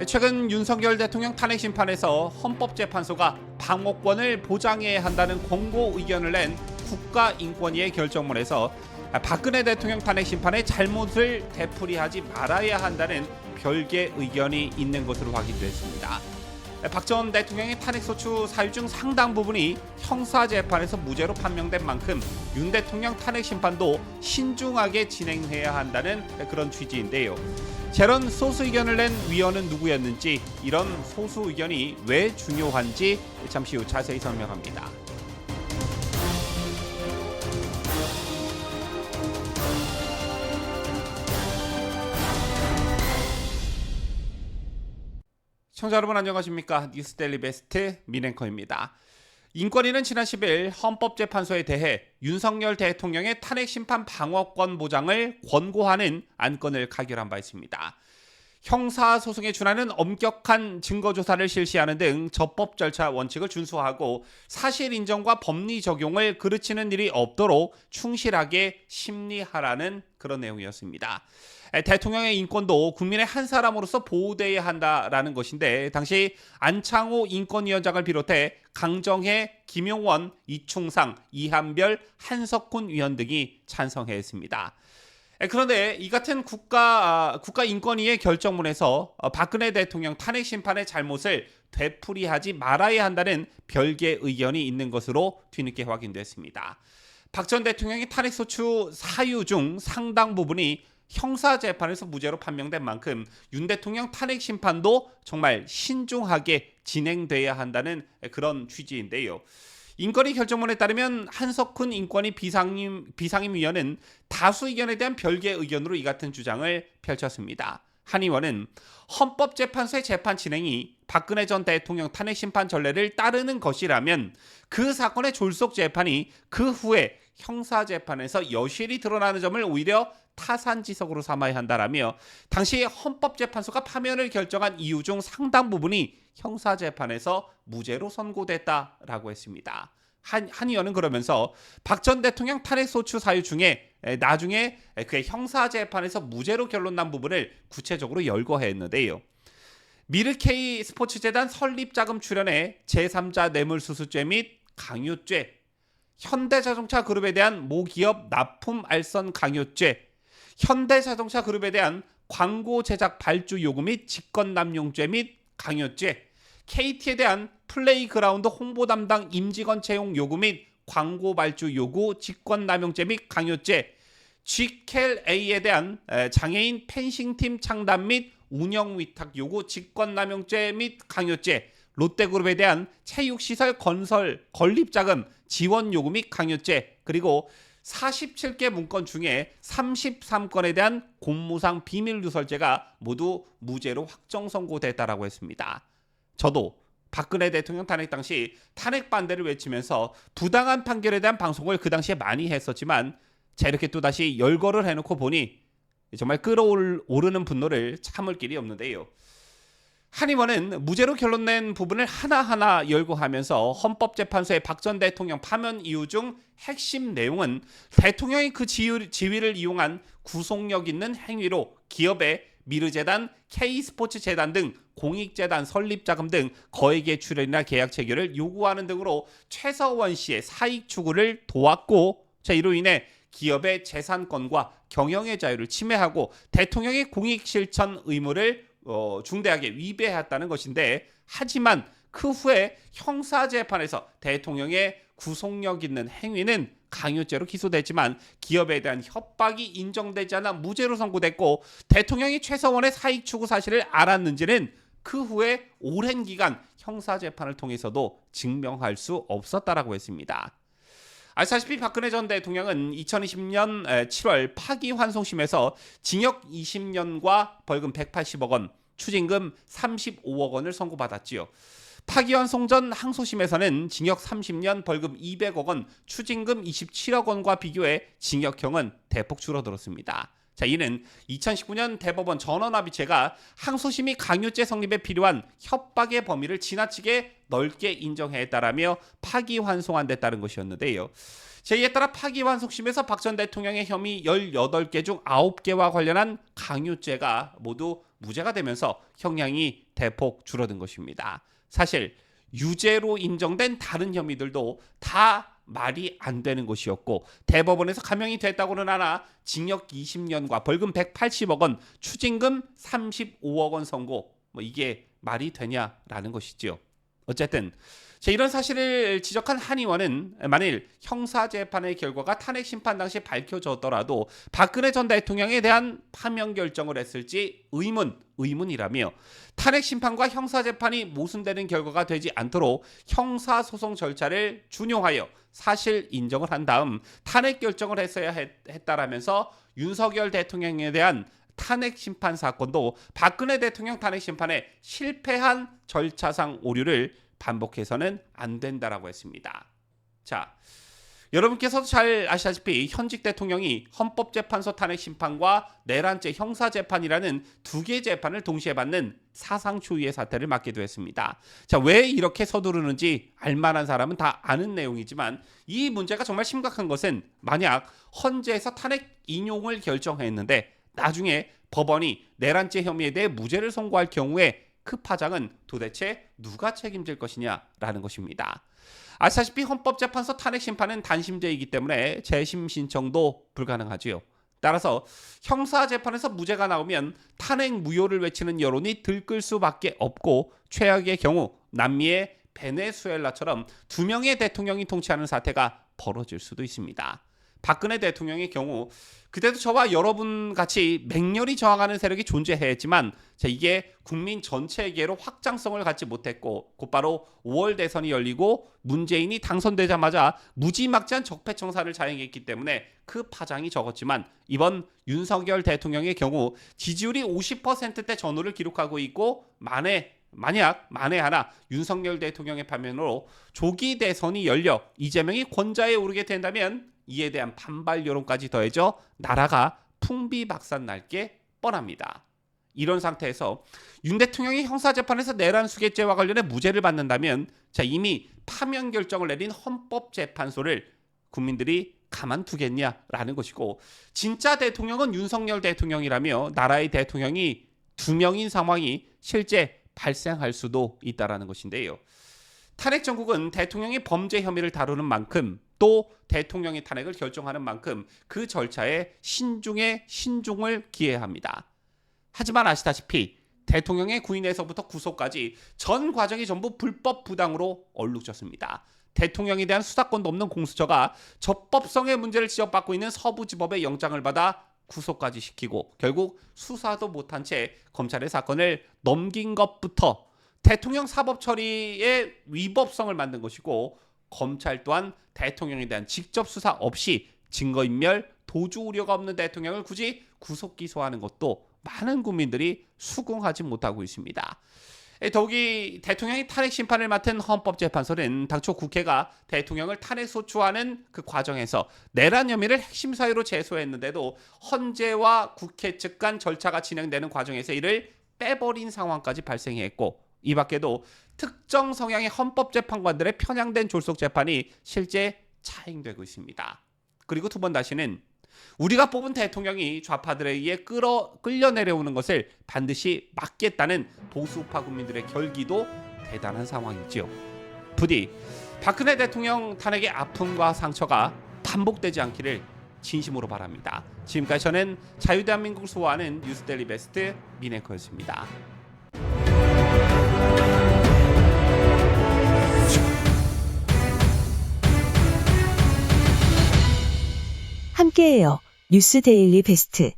최근 윤석열 대통령 탄핵 심판에서 헌법재판소가 방어권을 보장해야 한다는 권고 의견을 낸 국가인권위의 결정문에서 박근혜 대통령 탄핵 심판의 잘못을 되풀이하지 말아야 한다는 별개 의견이 있는 것으로 확인됐습니다. 박 전 대통령의 탄핵소추 사유 중 상당 부분이 형사재판에서 무죄로 판명된 만큼 윤 대통령 탄핵 심판도 신중하게 진행해야 한다는 그런 취지인데요. 이런 소수 의견을 낸 위원은 누구였는지, 이런 소수 의견이 왜 중요한지 잠시 후 자세히 설명합니다. 시청자 여러분 안녕하십니까? 뉴스데일리 베스트 민앵커입니다. 인권위는 지난 10일 헌법재판소에 대해 윤석열 대통령의 탄핵 심판 방어권 보장을 권고하는 안건을 가결한 바 있습니다. 형사소송에 준하는 엄격한 증거조사를 실시하는 등 적법 절차 원칙을 준수하고 사실 인정과 법리 적용을 그르치는 일이 없도록 충실하게 심리하라는 그런 내용이었습니다. 대통령의 인권도 국민의 한 사람으로서 보호돼야 한다라는 것인데, 당시 안창호 인권위원장을 비롯해 강정혜, 김용원, 이충상, 이한별, 한석훈 위원 등이 찬성했습니다. 그런데 이 같은 국가인권위의 결정문에서 박근혜 대통령 탄핵 심판의 잘못을 되풀이하지 말아야 한다는 별개 의견이 있는 것으로 뒤늦게 확인됐습니다. 박 전 대통령의 탄핵소추 사유 중 상당 부분이 형사재판에서 무죄로 판명된 만큼 윤 대통령 탄핵 심판도 정말 신중하게 진행돼야 한다는 그런 취지인데요. 인권위 결정문에 따르면 한석훈 인권위 비상임위원은 다수 의견에 대한 별개 의견으로 이 같은 주장을 펼쳤습니다. 한 의원은 헌법재판소의 재판 진행이 박근혜 전 대통령 탄핵 심판 전례를 따르는 것이라면 그 사건의 졸속 재판이 그 후에 형사재판에서 여실히 드러나는 점을 오히려 타산지석으로 삼아야 한다라며, 당시 헌법재판소가 파면을 결정한 이유 중 상당 부분이 형사재판에서 무죄로 선고됐다라고 했습니다. 한 의원은 그러면서 박 전 대통령 탄핵소추 사유 중에 나중에 그의 형사재판에서 무죄로 결론난 부분을 구체적으로 열거했는데요. 미르케이 스포츠재단 설립자금 출연에 제3자 뇌물수수죄 및 강요죄, 현대자동차 그룹에 대한 모기업 납품 알선 강요죄, 현대자동차 그룹에 대한 광고 제작 발주 요구 및 직권남용죄 및 강요죄, KT에 대한 플레이그라운드 홍보 담당 임직원 채용 요구 및 광고 발주 요구 직권남용죄 및 강요죄, GKLA에 대한 장애인 펜싱팀 창단 및 운영 위탁 요구 직권남용죄 및 강요죄, 롯데그룹에 대한 체육시설 건설 건립자금 지원 요구 및 강요죄, 그리고 47개 문건 중에 33건에 대한 공무상 비밀 누설죄가 모두 무죄로 확정 선고됐다라고 했습니다. 저도 박근혜 대통령 탄핵 당시 탄핵 반대를 외치면서 부당한 판결에 대한 방송을 그 당시에 많이 했었지만, 자, 이렇게 또다시 열거를 해놓고 보니 정말 끓어오르는 분노를 참을 길이 없는데요. 한 의원은 무죄로 결론낸 부분을 하나하나 열거하면서 헌법재판소의 박 전 대통령 파면 이유 중 핵심 내용은 대통령이 그 지위를 이용한 구속력 있는 행위로 기업의 미르재단, K스포츠재단 등 공익재단 설립자금 등 거액의 출연이나 계약 체결을 요구하는 등으로 최서원 씨의 사익 추구를 도왔고, 자, 이로 인해 기업의 재산권과 경영의 자유를 침해하고 대통령의 공익실천 의무를 중대하게 위배했다는 것인데, 하지만 그 후에 형사재판에서 대통령의 구속력 있는 행위는 강요죄로 기소됐지만 기업에 대한 협박이 인정되지 않아 무죄로 선고됐고, 대통령이 최서원의 사익 추구 사실을 알았는지는 그 후에 오랜 기간 형사재판을 통해서도 증명할 수 없었다라고 했습니다. 아시다시피 박근혜 전 대통령은 2020년 7월 파기환송심에서 징역 20년과 벌금 180억 원, 추징금 35억 원을 선고받았지요. 파기환송 전 항소심에서는 징역 30년, 벌금 200억 원, 추징금 27억 원과 비교해 징역형은 대폭 줄어들었습니다. 자, 이는 2019년 대법원 전원합의체가 항소심이 강요죄 성립에 필요한 협박의 범위를 지나치게 넓게 인정했다라며 파기환송한 데 따른 것이었는데요. 이에 따라 파기환송심에서 박 전 대통령의 혐의 18개 중 9개와 관련한 강요죄가 모두 무죄가 되면서 형량이 대폭 줄어든 것입니다. 사실 유죄로 인정된 다른 혐의들도 다 말이 안 되는 것이었고 대법원에서 감형이 됐다고는 하나 징역 20년과 벌금 180억 원, 추징금 35억 원 선고, 이게 말이 되냐라는 것이지요. 어쨌든 이런 사실을 지적한 한 의원은 만일 형사재판의 결과가 탄핵 심판 당시 밝혀졌더라도 박근혜 전 대통령에 대한 파면 결정을 했을지 의문이라며 탄핵 심판과 형사재판이 모순되는 결과가 되지 않도록 형사소송 절차를 준용하여 사실 인정을 한 다음 탄핵 결정을 했어야 했다라면서 윤석열 대통령에 대한 탄핵 심판 사건도 박근혜 대통령 탄핵 심판에 실패한 절차상 오류를 반복해서는 안 된다라고 했습니다. 자, 여러분께서도 잘 아시다시피 현직 대통령이 헌법재판소 탄핵 심판과 내란죄 형사재판이라는 두 개의 재판을 동시에 받는 사상초유의 사태를 맞기도 했습니다. 자, 왜 이렇게 서두르는지 알만한 사람은 다 아는 내용이지만 이 문제가 정말 심각한 것은 만약 헌재에서 탄핵 인용을 결정했는데 나중에 법원이 내란죄 혐의에 대해 무죄를 선고할 경우에 그 파장은 도대체 누가 책임질 것이냐라는 것입니다. 아시다시피 헌법재판소 탄핵 심판은 단심제이기 때문에 재심 신청도 불가능하지요. 따라서 형사재판에서 무죄가 나오면 탄핵 무효를 외치는 여론이 들끓 수밖에 없고 최악의 경우 남미의 베네수엘라처럼 2명의 대통령이 통치하는 사태가 벌어질 수도 있습니다. 박근혜 대통령의 경우 그때도 저와 여러분 같이 맹렬히 저항하는 세력이 존재했지만 이게 국민 전체에게로 확장성을 갖지 못했고 곧바로 5월 대선이 열리고 문재인이 당선되자마자 무지막지한 적폐청산을 자행했기 때문에 그 파장이 적었지만 이번 윤석열 대통령의 경우 지지율이 50%대 전후를 기록하고 있고 만에 하나 윤석열 대통령의 파면으로 조기 대선이 열려 이재명이 권좌에 오르게 된다면 이에 대한 반발 여론까지 더해져 나라가 풍비박산 날 게 뻔합니다. 이런 상태에서 윤 대통령이 형사재판에서 내란 수괴죄와 관련해 무죄를 받는다면 이미 파면 결정을 내린 헌법재판소를 국민들이 가만두겠냐라는 것이고 진짜 대통령은 윤석열 대통령이라며 나라의 대통령이 2명인 상황이 실제 발생할 수도 있다라는 것인데요. 탄핵 정국은 대통령이 범죄 혐의를 다루는 만큼 또 대통령의 탄핵을 결정하는 만큼 그 절차에 신중에 신중을 기해야 합니다. 하지만 아시다시피 대통령의 구인에서부터 구속까지 전 과정이 전부 불법 부당으로 얼룩졌습니다. 대통령에 대한 수사권도 없는 공수처가 적법성의 문제를 지적받고 있는 서부지법의 영장을 받아 구속까지 시키고 결국 수사도 못한 채 검찰의 사건을 넘긴 것부터 대통령 사법 처리의 위법성을 만든 것이고 검찰 또한 대통령에 대한 직접 수사 없이 증거인멸, 도주 우려가 없는 대통령을 굳이 구속 기소하는 것도 많은 국민들이 수긍하지 못하고 있습니다. 더욱이 대통령이 탄핵 심판을 맡은 헌법재판소는 당초 국회가 대통령을 탄핵 소추하는 그 과정에서 내란 혐의를 핵심 사유로 제소했는데도 헌재와 국회 측 간 절차가 진행되는 과정에서 이를 빼버린 상황까지 발생했고 이 밖에도 특정 성향의 헌법재판관들의 편향된 졸속 재판이 실제 차행되고 있습니다. 그리고 두 번 다시는 우리가 뽑은 대통령이 좌파들에 의해 끌려 내려오는 것을 반드시 막겠다는 보수파 국민들의 결기도 대단한 상황이지요. 부디 박근혜 대통령 탄핵의 아픔과 상처가 반복되지 않기를 진심으로 바랍니다. 지금까지 저는 자유대한민국을 수호하는 뉴스데일리 베스트 민앵커였습니다. 함께해요. 뉴스데일리 베스트.